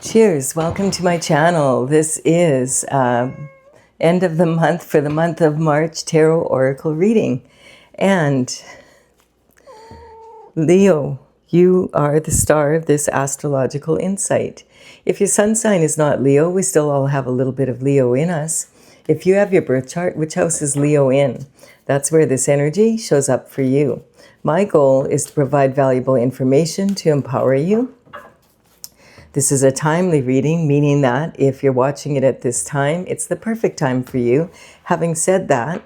Cheers, welcome to my channel. This is end of the month for the month of March tarot oracle reading. And Leo, you are the star of this astrological insight. If your sun sign is not Leo, we still all have a little bit of Leo in us. If you have your birth chart, which house is Leo in? That's where this energy shows up for you. My goal is to provide valuable information to empower you. This is a timely reading, meaning that if you're watching it at this time, it's the perfect time for you. Having said that,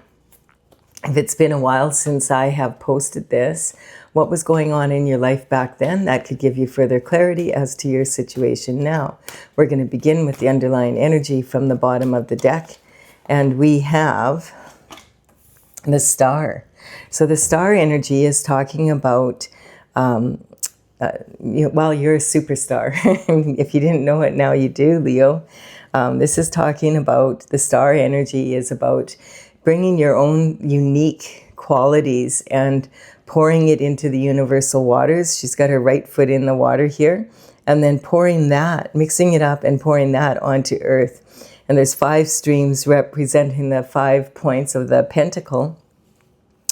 if it's been a while since I have posted this, what was going on in your life back then, that could give you further clarity as to your situation now. We're going to begin with the underlying energy from the bottom of the deck, and we have the star. So the star energy is talking about well, you're a superstar. If you didn't know it, now you do, Leo. This is talking about the star energy is about bringing your own unique qualities and pouring it into the universal waters. She's got her right foot in the water here, and then pouring that, mixing it up and pouring that onto earth. And there's 5 streams representing the 5 points of the pentacle,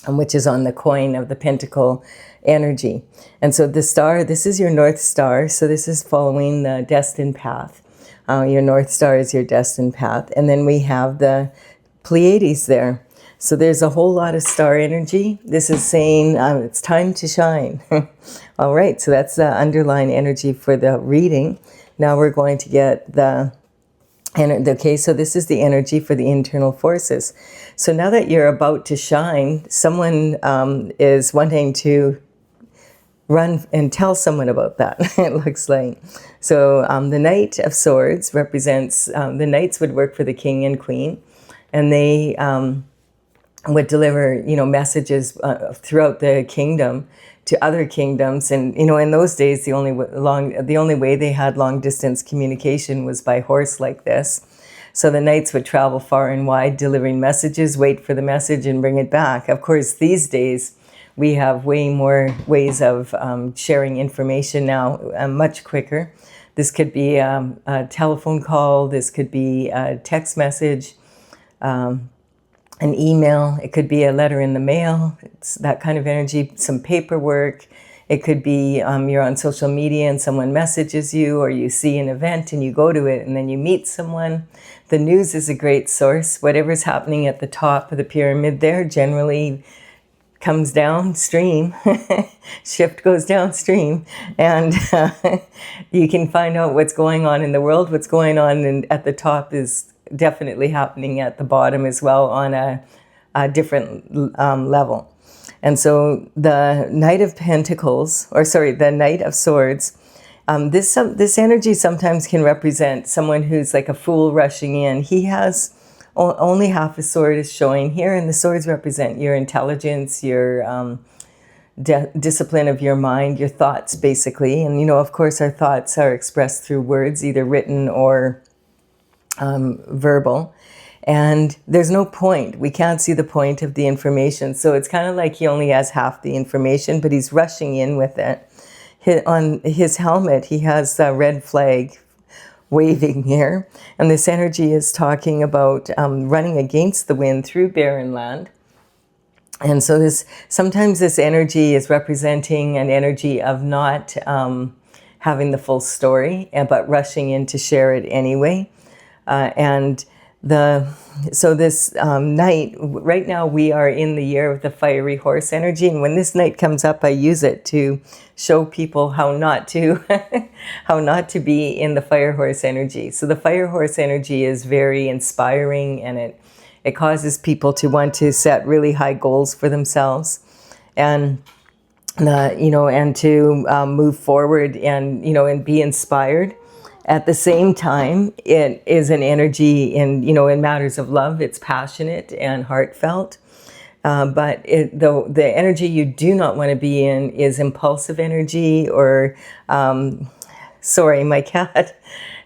which is on the coin of the pentacle energy. And so the star, this is your North Star. So this is following the destined path. Your North Star is your destined path. And then we have the Pleiades there. So there's a whole lot of star energy. This is saying it's time to shine. All right, so that's the underlying energy for the reading. Now we're going to get okay, so this is the energy for the internal forces. So now that you're about to shine, someone is wanting to run and tell someone about that, it looks like. So the Knight of Swords represents, the Knights would work for the King and Queen, and they would deliver, messages throughout the kingdom to other kingdoms. And, in those days, the only way they had long distance communication was by horse like this. So the knights would travel far and wide, delivering messages, wait for the message and bring it back. Of course, these days, we have way more ways of sharing information now, much quicker. This could be a telephone call. This could be a text message, an email. It could be a letter in the mail. It's that kind of energy, some paperwork. It could be you're on social media and someone messages you, or you see an event and you go to it and then you meet someone. The news is a great source. Whatever's happening at the top of the pyramid there generally comes downstream. Shift goes downstream, and you can find out what's going on in the world. What's going on at the top is definitely happening at the bottom as well on a different level. And so the Knight of Pentacles, the Knight of Swords, this energy sometimes can represent someone who's like a fool rushing in. He has only half a sword is showing here, and the swords represent your intelligence, your discipline of your mind, your thoughts, basically. And, of course, our thoughts are expressed through words, either written or verbal. And there's no point. We can't see the point of the information. So it's kind of like he only has half the information, but he's rushing in with it. On his helmet, he has a red flag waving here. And this energy is talking about running against the wind through barren land. And so sometimes this energy is representing an energy of not having the full story, but rushing in to share it anyway. So this night, right now we are in the year of the fiery horse energy, and when this night comes up, I use it to show people how not to be in the fire horse energy. So the fire horse energy is very inspiring, and it causes people to want to set really high goals for themselves, and and to move forward and be inspired. At the same time, it is an energy in matters of love. It's passionate and heartfelt. But the energy you do not want to be in is impulsive energy or, sorry, my cat,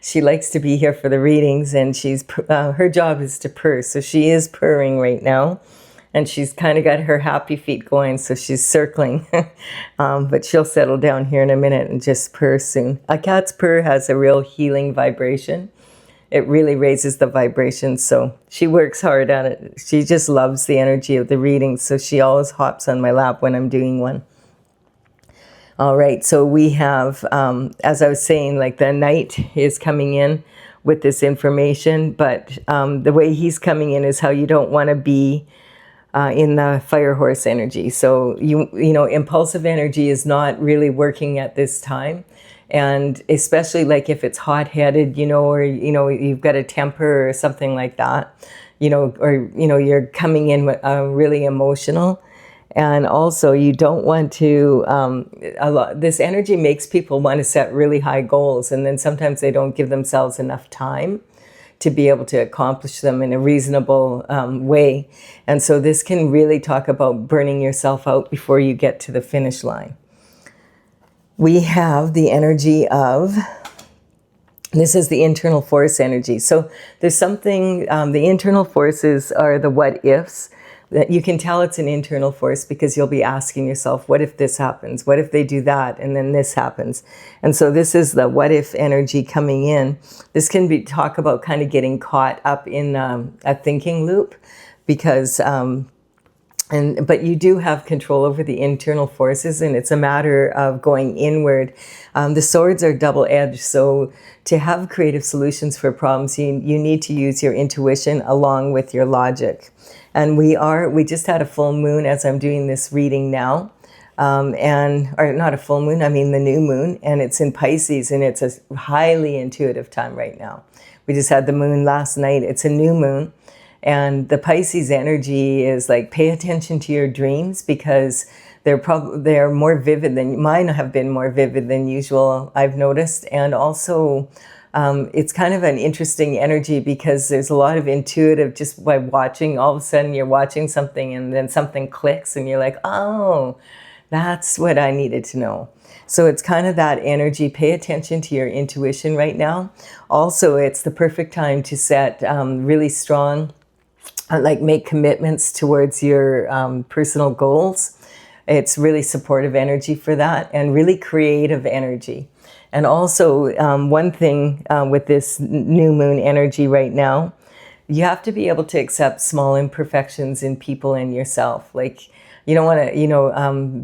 she likes to be here for the readings, and her job is to purr. So she is purring right now. and she's kind of got her happy feet going, so she's circling. But she'll settle down here in a minute and just purr soon. A cat's purr has a real healing vibration. It really raises the vibration, so she works hard at it. She just loves the energy of the reading, so she always hops on my lap when I'm doing one. All right, so we have, as I was saying, like the knight is coming in with this information, but the way he's coming in is how you don't want to be in the fire horse energy. So you know, impulsive energy is not really working at this time. And especially like if it's hot-headed, you know, or, you know, you've got a temper or something like that, you know, or, you know, you're coming in really emotional. And also you don't want to, this energy makes people want to set really high goals. And then sometimes they don't give themselves enough time to be able to accomplish them in a reasonable way. And so this can really talk about burning yourself out before you get to the finish line. We have the energy of, this is the internal force energy. So there's something, the internal forces are the what ifs. That you can tell it's an internal force because you'll be asking yourself, what if this happens? What if they do that? And then this happens. And so this is the what if energy coming in. This can be talk about kind of getting caught up in a thinking loop because, but you do have control over the internal forces, and it's a matter of going inward. The swords are double-edged, so to have creative solutions for problems, you need to use your intuition along with your logic. And we just had a full moon as I'm doing this reading now, or not a full moon, I mean the new moon, and it's in Pisces, and it's a highly intuitive time right now. We just had the moon last night. It's a new moon. And the Pisces energy is like, pay attention to your dreams because they're more vivid than, mine have been more vivid than usual, I've noticed. And also, it's kind of an interesting energy because there's a lot of intuitive, just by watching, all of a sudden you're watching something and then something clicks and you're like, oh, that's what I needed to know. So it's kind of that energy. Pay attention to your intuition right now. Also, it's the perfect time to set really strong, like make commitments towards your personal goals. It's really supportive energy for that, and really creative energy. And also one thing with this new moon energy right now, you have to be able to accept small imperfections in people and yourself. Like, you don't want to, you know,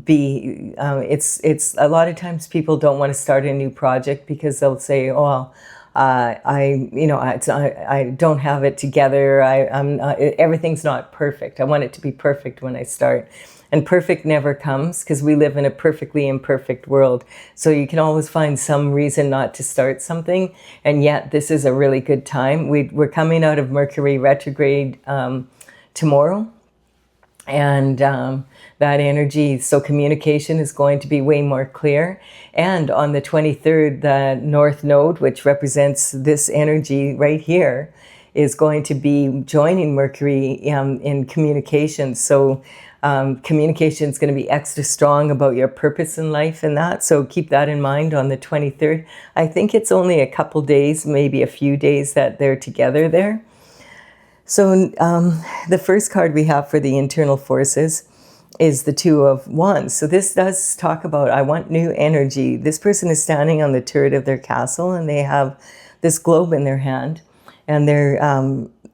it's a lot of times people don't want to start a new project because they'll say, oh, I don't have it together. Everything's not perfect. I want it to be perfect when I start. And perfect never comes because we live in a perfectly imperfect world. So you can always find some reason not to start something. And yet this is a really good time. We're coming out of Mercury retrograde tomorrow. And that energy, so communication is going to be way more clear. And on the 23rd, the North Node, which represents this energy right here, is going to be joining Mercury in communication. So communication is going to be extra strong about your purpose in life and that. So keep that in mind on the 23rd. I think it's only a couple days, maybe a few days that they're together there. So the first card we have for the internal forces is the Two of Wands. So this does talk about, I want new energy. This person is standing on the turret of their castle and they have this globe in their hand. And they're,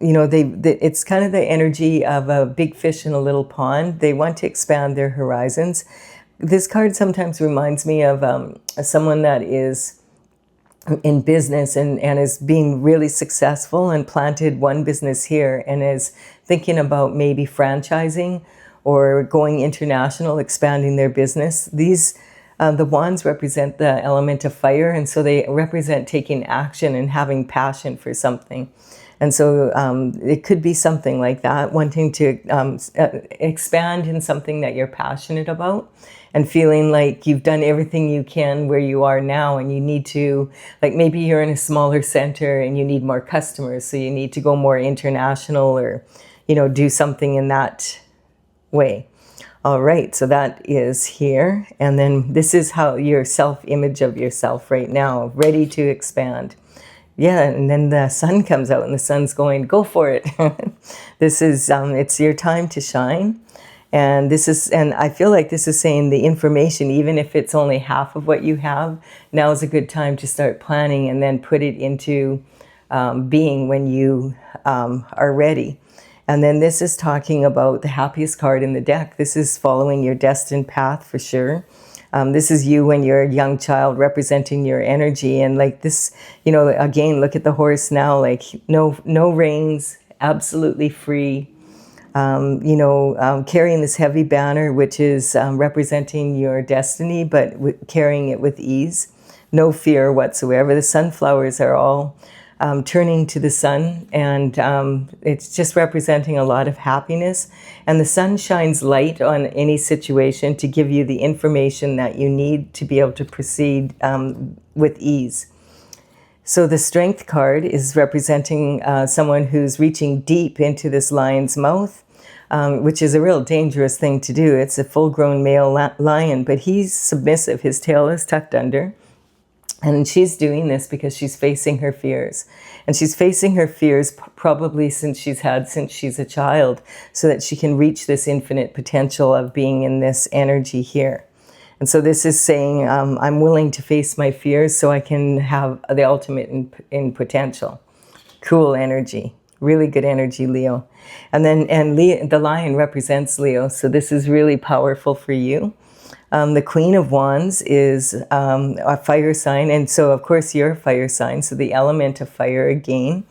you know, it's kind of the energy of a big fish in a little pond. They want to expand their horizons. This card sometimes reminds me of someone that is in business and is being really successful and planted one business here and is thinking about maybe franchising or going international, expanding their business. These, the wands represent the element of fire, and so they represent taking action and having passion for something. And so it could be something like that, wanting to expand in something that you're passionate about and feeling like you've done everything you can where you are now and you need to, like maybe you're in a smaller center and you need more customers, so you need to go more international or, you know, do something in that way. All right, so that is here. And then this is how your self-image of yourself right now, ready to expand. Yeah, and then the sun comes out and the sun's going, go for it. This is, it's your time to shine. And I feel like this is saying the information, even if it's only half of what you have, now is a good time to start planning and then put it into being when you are ready. And then this is talking about the happiest card in the deck. This is following your destined path for sure. This is you when you're a young child, representing your energy. And like this, you know, again, look at the horse now, like no reins, absolutely free. Carrying this heavy banner, which is representing your destiny, but carrying it with ease. No fear whatsoever. The sunflowers are all turning to the sun, and it's just representing a lot of happiness. And the sun shines light on any situation to give you the information that you need to be able to proceed with ease. So the Strength card is representing someone who's reaching deep into this lion's mouth, which is a real dangerous thing to do. It's a full-grown male lion, but he's submissive. His tail is tucked under. And she's doing this because she's facing her fears. And she's facing her fears probably since she's a child, so that she can reach this infinite potential of being in this energy here. And so this is saying, I'm willing to face my fears so I can have the ultimate in potential. Cool energy. Really good energy, Leo. And the lion represents Leo, so this is really powerful for you. The Queen of Wands is a fire sign, and so of course you're a fire sign, so the element of fire again.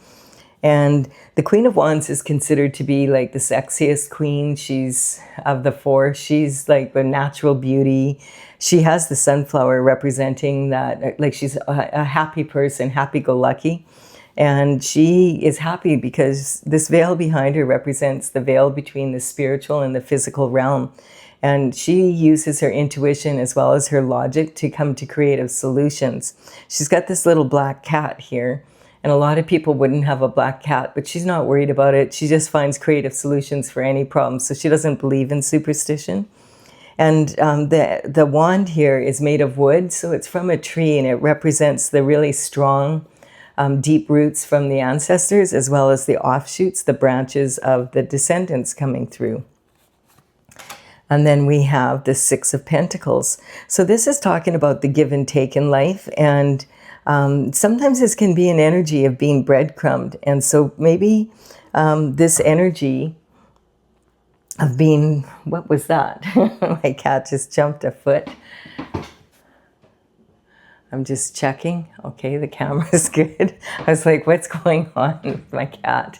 And the Queen of Wands is considered to be like the sexiest queen. She's of the four. She's like the natural beauty. She has the sunflower representing that, like she's a happy person, happy-go-lucky. And she is happy because this veil behind her represents the veil between the spiritual and the physical realm. And she uses her intuition as well as her logic to come to creative solutions. She's got this little black cat here. And a lot of people wouldn't have a black cat, but she's not worried about it. She just finds creative solutions for any problem. So she doesn't believe in superstition. And the wand here is made of wood. So it's from a tree, and it represents the really strong, deep roots from the ancestors, as well as the offshoots, the branches of the descendants coming through. And then we have the Six of Pentacles. So this is talking about the give and take in life. And sometimes this can be an energy of being breadcrumbed. And so maybe this energy of being, what was that? My cat just jumped a foot. I'm just checking. Okay, the camera's good. I was like, what's going on with my cat?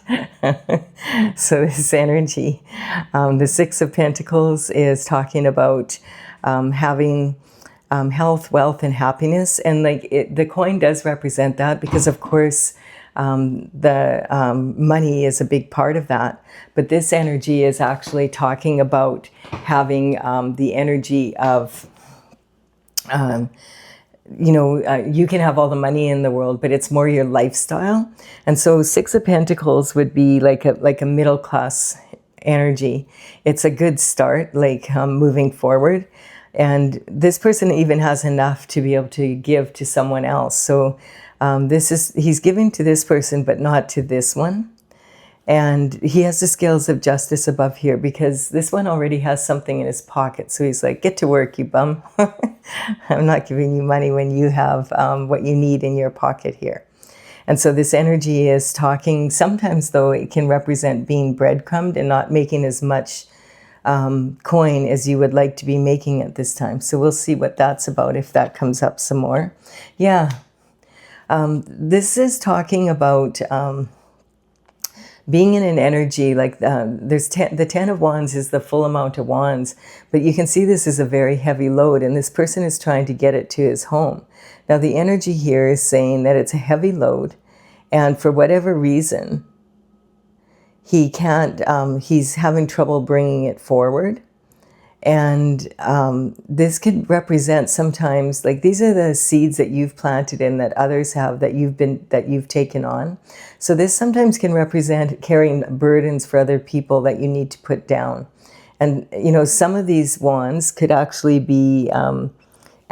So this energy, the Six of Pentacles is talking about having health, wealth, and happiness. And like the coin does represent that because, of course, the money is a big part of that. But this energy is actually talking about having the energy of... you can have all the money in the world, but it's more your lifestyle. And so Six of Pentacles would be like a middle class energy. It's a good start, like moving forward. And this person even has enough to be able to give to someone else. So he's giving to this person, but not to this one. And he has the scales of justice above here because this one already has something in his pocket. So he's like, get to work, you bum. I'm not giving you money when you have what you need in your pocket here. And so this energy is talking, sometimes though it can represent being breadcrumbed and not making as much coin as you would like to be making at this time. So we'll see what that's about if that comes up some more. Yeah. This is talking about... being in an energy like the Ten of Wands is the full amount of wands, but you can see this is a very heavy load, and this person is trying to get it to his home. Now the energy here is saying that it's a heavy load, and for whatever reason, he can't. He's having trouble bringing it forward. And this could represent sometimes, like these are the seeds that you've planted and that others have that you've taken on. So this sometimes can represent carrying burdens for other people that you need to put down. And some of these wands could actually be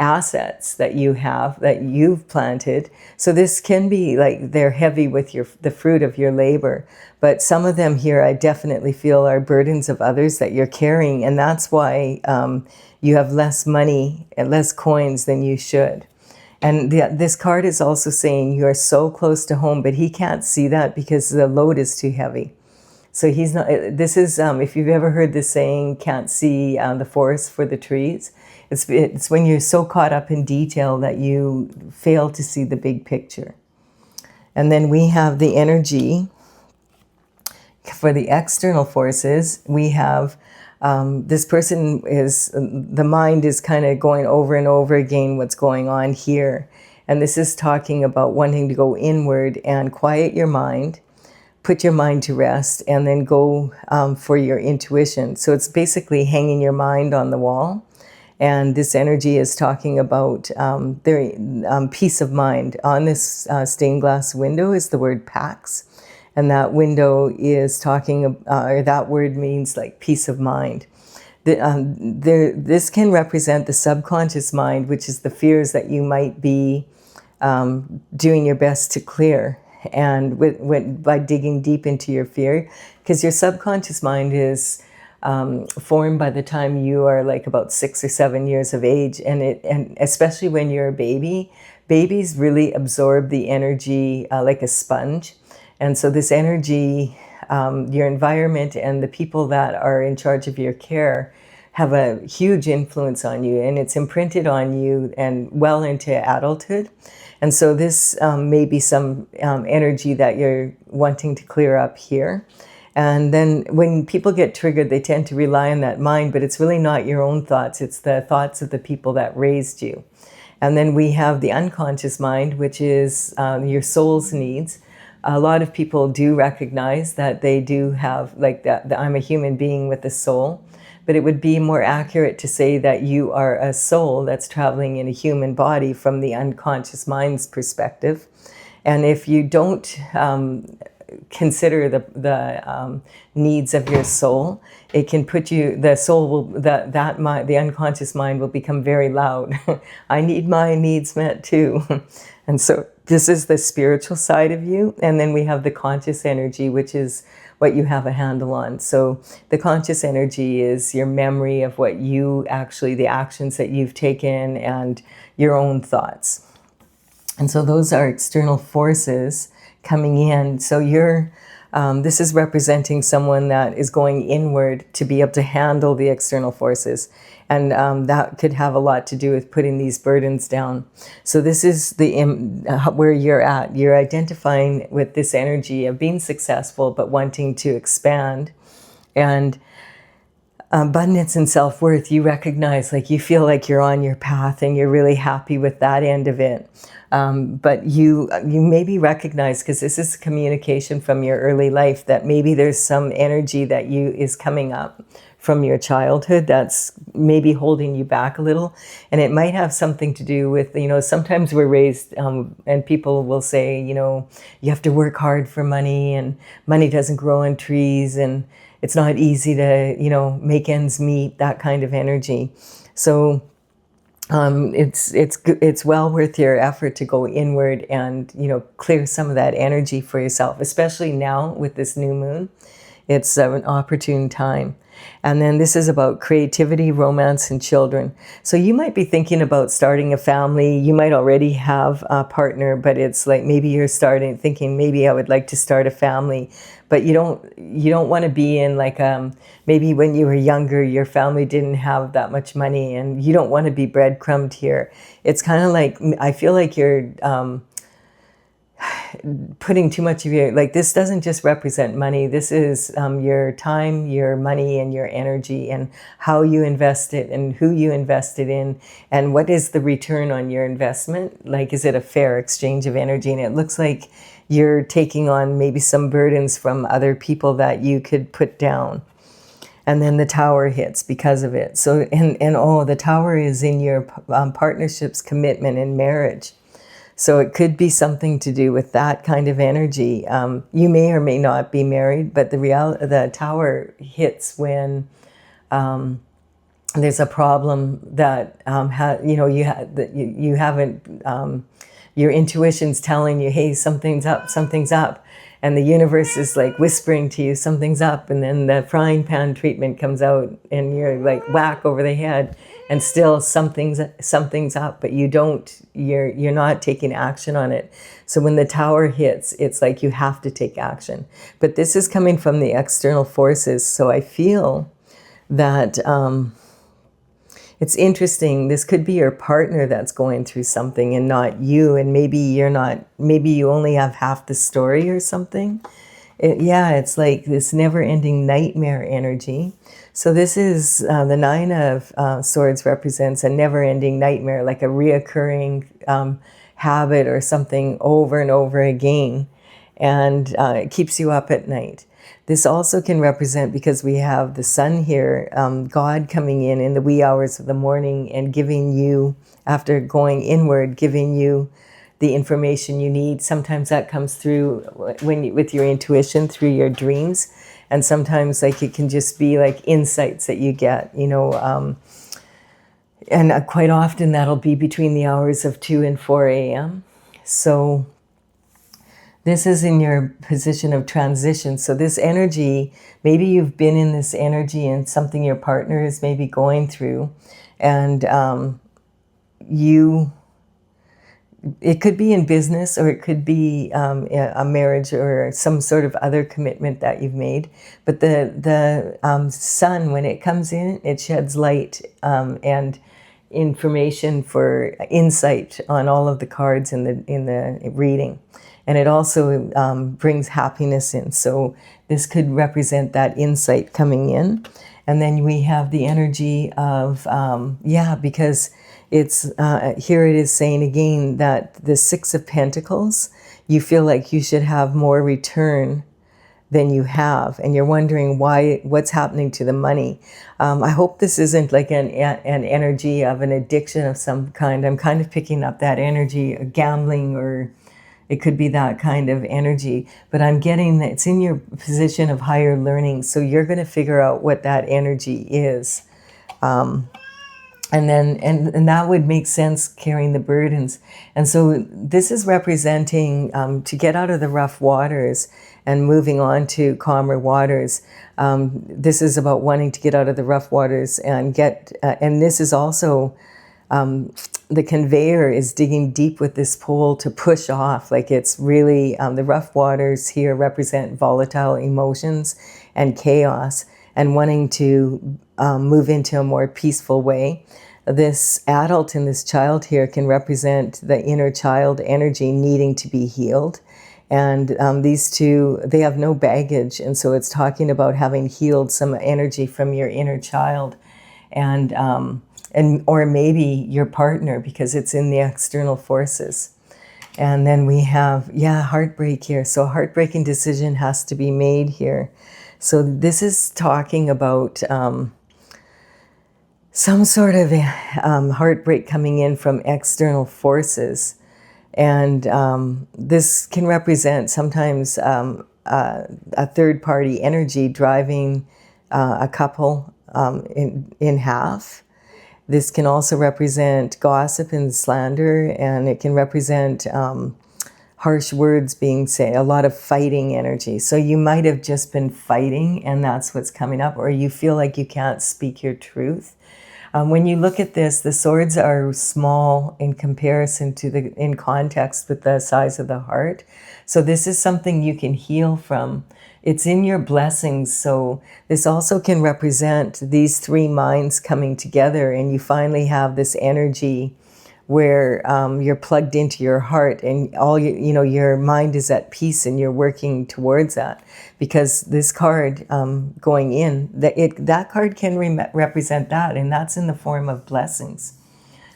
assets that you have, that you've planted. So this can be like they're heavy with the fruit of your labor. But some of them here I definitely feel are burdens of others that you're carrying. And that's why you have less money and less coins than you should. And this card is also saying you are so close to home, but he can't see that because the load is too heavy. So he's not, this is, if you've ever heard this saying, can't see the forest for the trees, it's when you're so caught up in detail that you fail to see the big picture. And then we have the energy for the external forces. We have this person is, the mind is kind of going over and over again what's going on here. And this is talking about wanting to go inward and quiet your mind, put your mind to rest, and then go for your intuition. So it's basically hanging your mind on the wall. And this energy is talking about peace of mind. On this stained glass window is the word Pax. And that window is talking, or that word means like peace of mind. This can represent the subconscious mind, which is the fears that you might be doing your best to clear. And by digging deep into your fear, because your subconscious mind is formed by the time you are like about 6 or 7 years of age, and especially when you're a baby, babies really absorb the energy like a sponge. And so this energy, your environment and the people that are in charge of your care have a huge influence on you, and it's imprinted on you and well into adulthood. And so this may be some energy that you're wanting to clear up here. And then when people get triggered, they tend to rely on that mind, but it's really not your own thoughts. It's the thoughts of the people that raised you. And then we have the unconscious mind, which is your soul's needs. A lot of people do recognize that they do have, like, that I'm a human being with a soul. But it would be more accurate to say that you are a soul that's traveling in a human body from the unconscious mind's perspective. And if you don't consider the needs of your soul, it can put you, the soul will, that mind, the unconscious mind will become very loud. I need my needs met too. And so this is the spiritual side of you. And then we have the conscious energy, which is what you have a handle on. So the conscious energy is your memory of what you actually, the actions that you've taken and your own thoughts. And so those are external forces coming in. So you're, this is representing someone that is going inward to be able to handle the external forces. And that could have a lot to do with putting these burdens down. So this is the where you're at. You're identifying with this energy of being successful, but wanting to expand. And abundance and self-worth, you recognize, like, you feel like you're on your path and you're really happy with that end of it. But you maybe recognize, because this is communication from your early life, that maybe there's some energy that is coming up from your childhood that's maybe holding you back a little. And it might have something to do with, sometimes we're raised, and people will say, you have to work hard for money, and money doesn't grow on trees, and it's not easy to, make ends meet, that kind of energy. So it's well worth your effort to go inward and, clear some of that energy for yourself, especially now with this new moon. It's an opportune time. And then this is about creativity, romance, and children. So you might be thinking about starting a family. You might already have a partner, but it's like maybe you're thinking maybe I would like to start a family, but you don't want to be in like maybe when you were younger, your family didn't have that much money, and you don't want to be breadcrumbed here. It's kind of like, I feel like you're putting too much of your, like, this doesn't just represent money. This is your time, your money, and your energy, and how you invest it, and who you invest it in, and what is the return on your investment. Like, is it a fair exchange of energy? And it looks like you're taking on maybe some burdens from other people that you could put down. And then the Tower hits because of it. So, the Tower is in your partnerships, commitment, and marriage. So it could be something to do with that kind of energy. You may or may not be married, but the Tower hits when there's a problem that you haven't, your intuition's telling you, hey, something's up, something's up. And the universe is like whispering to you, something's up. And then the frying pan treatment comes out and you're like whack over the head, and still something's up, but you're not taking action on it. So when the tower hits, it's like you have to take action. But this is coming from the external forces. So I feel that it's interesting. This could be your partner that's going through something and not you. And maybe you only have half the story or something. It's like this never-ending nightmare energy. So this is the Nine of Swords represents a never-ending nightmare, like a reoccurring habit or something over and over again. And it keeps you up at night. This also can represent, because we have the sun here, God coming in the wee hours of the morning and giving you, after going inward, giving you the information you need. Sometimes that comes through with your intuition, through your dreams. And sometimes like it can just be like insights that you get, and quite often that'll be between the hours of 2 and 4 a.m. So this is in your position of transition. So this energy, maybe you've been in this energy and something your partner is maybe going through, and it could be in business, or it could be a marriage or some sort of other commitment that you've made. But the sun, when it comes in, it sheds light and information for insight on all of the cards in the reading. And it also brings happiness in. So this could represent that insight coming in. And then we have the energy of, because it's, here it is saying again that the Six of Pentacles, you feel like you should have more return than you have. And you're wondering what's happening to the money. I hope this isn't like an energy of an addiction of some kind. I'm kind of picking up that energy of gambling, or it could be that kind of energy, but I'm getting that it's in your position of higher learning. So you're going to figure out what that energy is. And that would make sense, carrying the burdens. And so this is representing to get out of the rough waters and moving on to calmer waters. This is about wanting to get out of the rough waters and and this is also, the conveyor is digging deep with this pole to push off. Like it's really, the rough waters here represent volatile emotions and chaos, and wanting to move into a more peaceful way. This adult and this child here can represent the inner child energy needing to be healed. And these two, they have no baggage. And so it's talking about having healed some energy from your inner child. Or maybe your partner, because it's in the external forces. And then we have, heartbreak here. So a heartbreaking decision has to be made here. So this is talking about some sort of heartbreak coming in from external forces. And this can represent sometimes a third-party energy driving a couple in half. This can also represent gossip and slander, and it can represent harsh words being said, a lot of fighting energy. So you might have just been fighting, and that's what's coming up, or you feel like you can't speak your truth. When you look at this, the swords are small in comparison to in context with the size of the heart. So this is something you can heal from. It's in your blessings. So this also can represent these three minds coming together, and you finally have this energy where you're plugged into your heart, and your mind is at peace, and you're working towards that. Because this card going in, that card can represent that, and that's in the form of blessings.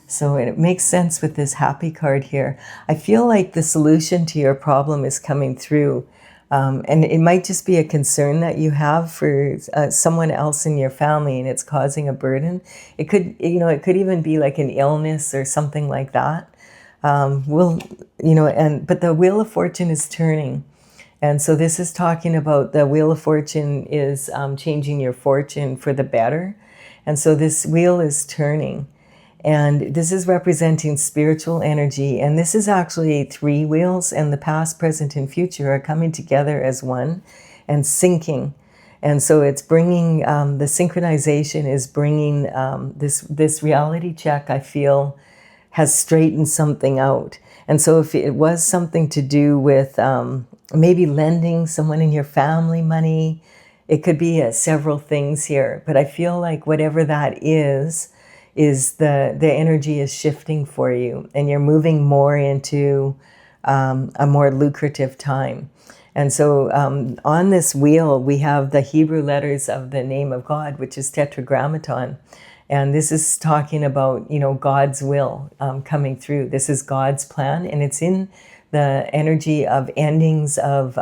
So it makes sense with this happy card here. I feel like the solution to your problem is coming through. And it might just be a concern that you have for someone else in your family, and it's causing a burden. It could even be like an illness or something like that. But the Wheel of Fortune is turning. And so this is talking about the Wheel of Fortune is changing your fortune for the better. And so this wheel is turning. And this is representing spiritual energy. And this is actually 3 wheels, and the past, present, and future are coming together as one and syncing. And so it's bringing, the synchronization is bringing this reality check, I feel, has straightened something out. And so if it was something to do with maybe lending someone in your family money, it could be several things here. But I feel like whatever that is the energy is shifting for you, and you're moving more into a more lucrative time. And so on this wheel, we have the Hebrew letters of the name of God, which is Tetragrammaton. And this is talking about, you know, God's will coming through. This is God's plan, and it's in the energy of endings of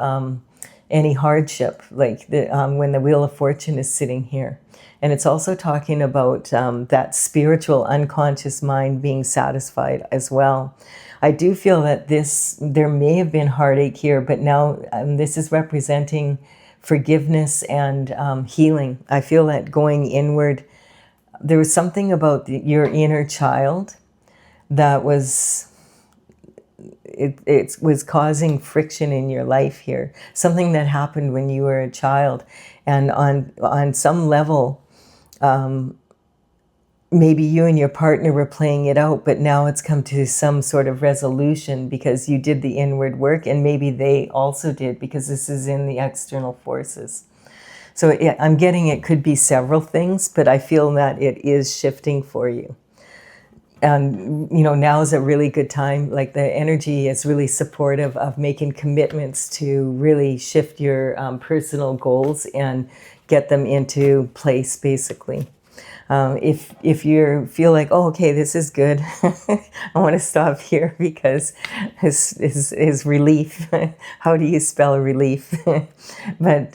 any hardship, like when the Wheel of Fortune is sitting here. And it's also talking about that spiritual unconscious mind being satisfied as well. I do feel that there may have been heartache here, but now this is representing forgiveness and healing. I feel that going inward, there was something about your inner child that was, it was causing friction in your life here. Something that happened when you were a child. And on some level, maybe you and your partner were playing it out, but now it's come to some sort of resolution because you did the inward work, and maybe they also did, because this is in the external forces. So yeah, I'm getting it could be several things, but I feel that it is shifting for you. And, you know, now is a really good time. Like, the energy is really supportive of making commitments to really shift your personal goals and get them into place, basically. If you feel like, oh, okay, this is good, I want to stop here because his relief. How do you spell relief? But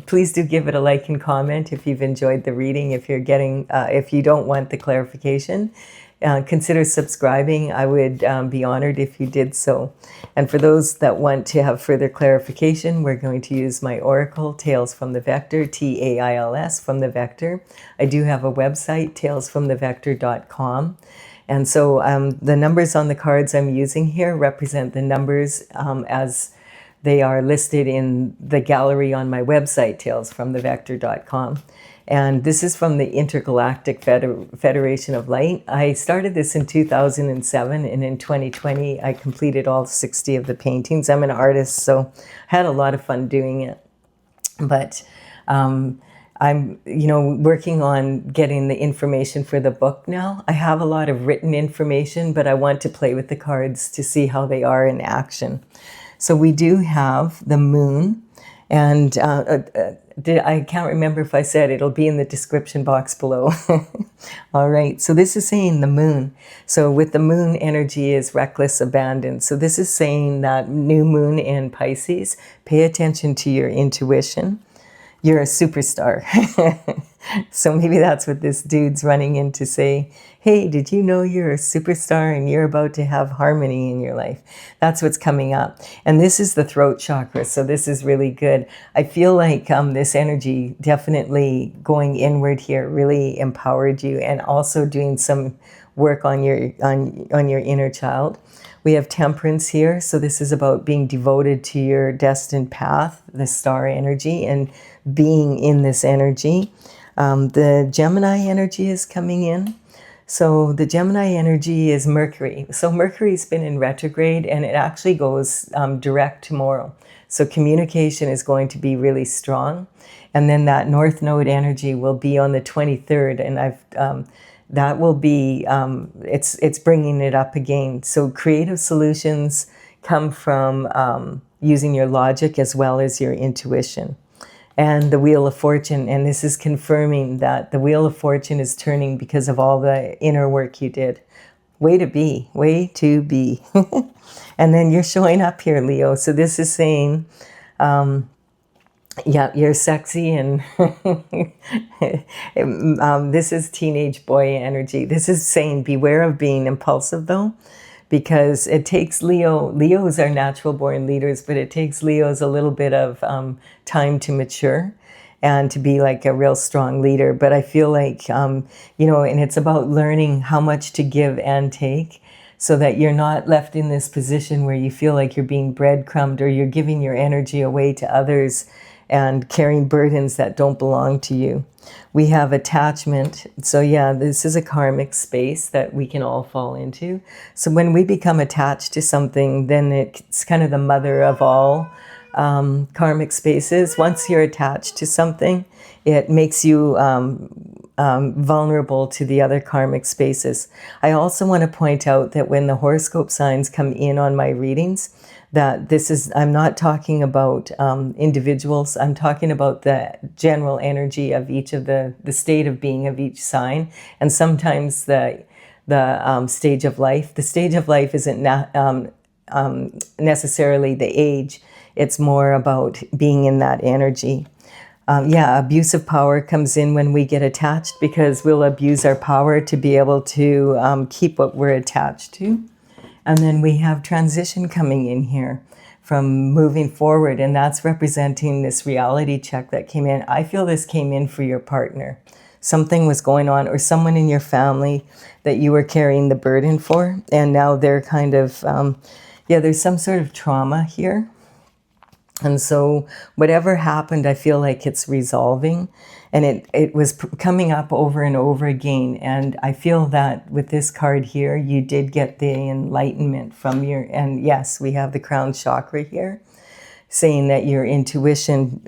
please do give it a like and comment if you've enjoyed the reading. If you're getting, if you don't want the clarification, consider subscribing. I would be honored if you did so. And for those that want to have further clarification, we're going to use my oracle, Tales from the Vector, TAILS from the Vector. I do have a website, talesfromthevector.com. And so the numbers on the cards I'm using here represent the numbers as they are listed in the gallery on my website, talesfromthevector.com. And this is from the Intergalactic Federation of Light. I started this in 2007, and in 2020, I completed all 60 of the paintings. I'm an artist, so I had a lot of fun doing it. But I'm, you know, working on getting the information for the book now. I have a lot of written information, but I want to play with the cards to see how they are in action. So we do have the moon, and I can't remember if I said it'll be in the description box below. All right, so this is saying the moon. So with the moon, energy is reckless abandon. So this is saying that new moon in Pisces, pay attention to your intuition. You're a superstar. So maybe that's what this dude's running in to say. Hey, did you know you're a superstar and you're about to have harmony in your life? That's what's coming up. And this is the throat chakra, so this is really good. I feel like this energy definitely going inward here really empowered you, and also doing some work on your inner child. We have temperance here, so this is about being devoted to your destined path, the star energy, and being in this energy. The Gemini energy is coming in. So the Gemini energy is Mercury. So Mercury's been in retrograde, and it actually goes direct tomorrow. So communication is going to be really strong. And then that North Node energy will be on the 23rd, and that will be, it's bringing it up again. So creative solutions come from using your logic as well as your intuition. And the Wheel of Fortune, and this is confirming that the Wheel of Fortune is turning because of all the inner work you did. Way to be, way to be. And then you're showing up here, Leo. So this is saying, yeah, you're sexy, and this is teenage boy energy. This is saying beware of being impulsive, though, because it takes Leos are natural born leaders, but it takes Leos a little bit of time to mature. and to be like a real strong leader. But I feel like, and it's about learning how much to give and take, so that you're not left in this position where you feel like you're being breadcrumbed or you're giving your energy away to others and carrying burdens that don't belong to you. We have attachment. So yeah, this is a karmic space that we can all fall into. So when we become attached to something, then it's kind of the mother of all karmic spaces. Once you're attached to something, it makes you vulnerable to the other karmic spaces. I also want to point out that when the horoscope signs come in on my readings, that I'm not talking about individuals. I'm talking about the general energy of each of the state of being of each sign, and sometimes the stage of life. The stage of life isn't necessarily the age. It's more about being in that energy. Abuse of power comes in when we get attached, because we'll abuse our power to be able to keep what we're attached to. And then we have transition coming in here from moving forward, and that's representing this reality check that came in. I feel this came in for your partner. Something was going on, or someone in your family that you were carrying the burden for, and now they're kind of, there's some sort of trauma here. And so whatever happened, I feel like it's resolving, and it was coming up over and over again. And I feel that with this card here, you did get the enlightenment from and yes, we have the crown chakra here, saying that your intuition,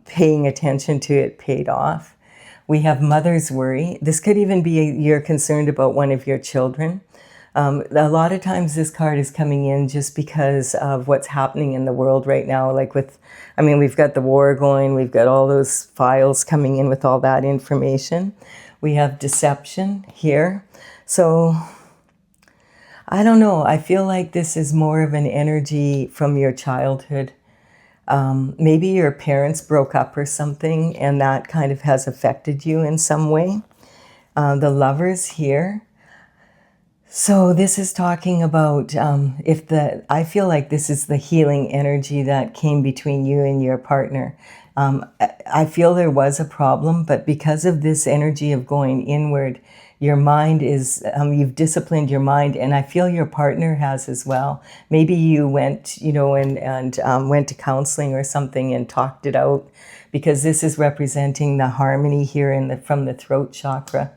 paying attention to it, paid off. We have mother's worry. This could even be you're concerned about one of your children. A lot of times this card is coming in just because of what's happening in the world right now. Like we've got the war going, we've got all those files coming in with all that information. We have deception here. So I don't know. I feel like this is more of an energy from your childhood. Maybe your parents broke up or something, and that kind of has affected you in some way. The Lovers here. So this is talking about I feel like this is the healing energy that came between you and your partner. I feel there was a problem, but because of this energy of going inward, your mind is, you've disciplined your mind, and I feel your partner has as well. Maybe you went, and went to counseling or something and talked it out, because this is representing the harmony here from the throat chakra.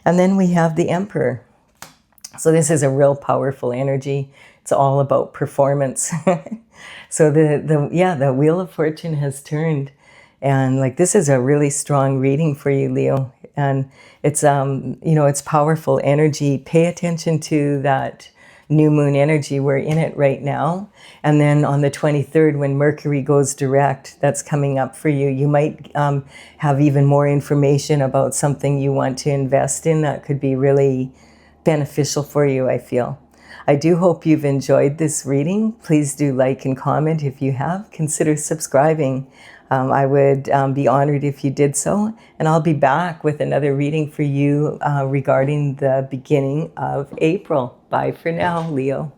And then we have the Emperor. So this is a real powerful energy. It's all about performance. So the Wheel of Fortune has turned, and this is a really strong reading for you, Leo. And it's it's powerful energy. Pay attention to that new moon energy. We're in it right now. And then on the 23rd, when Mercury goes direct, that's coming up for you. You might have even more information about something you want to invest in that could be really beneficial for you, I feel. I do hope you've enjoyed this reading. Please do like and comment if you have. Consider subscribing. I would be honored if you did so. And I'll be back with another reading for you regarding the beginning of April. Bye for now, Leo.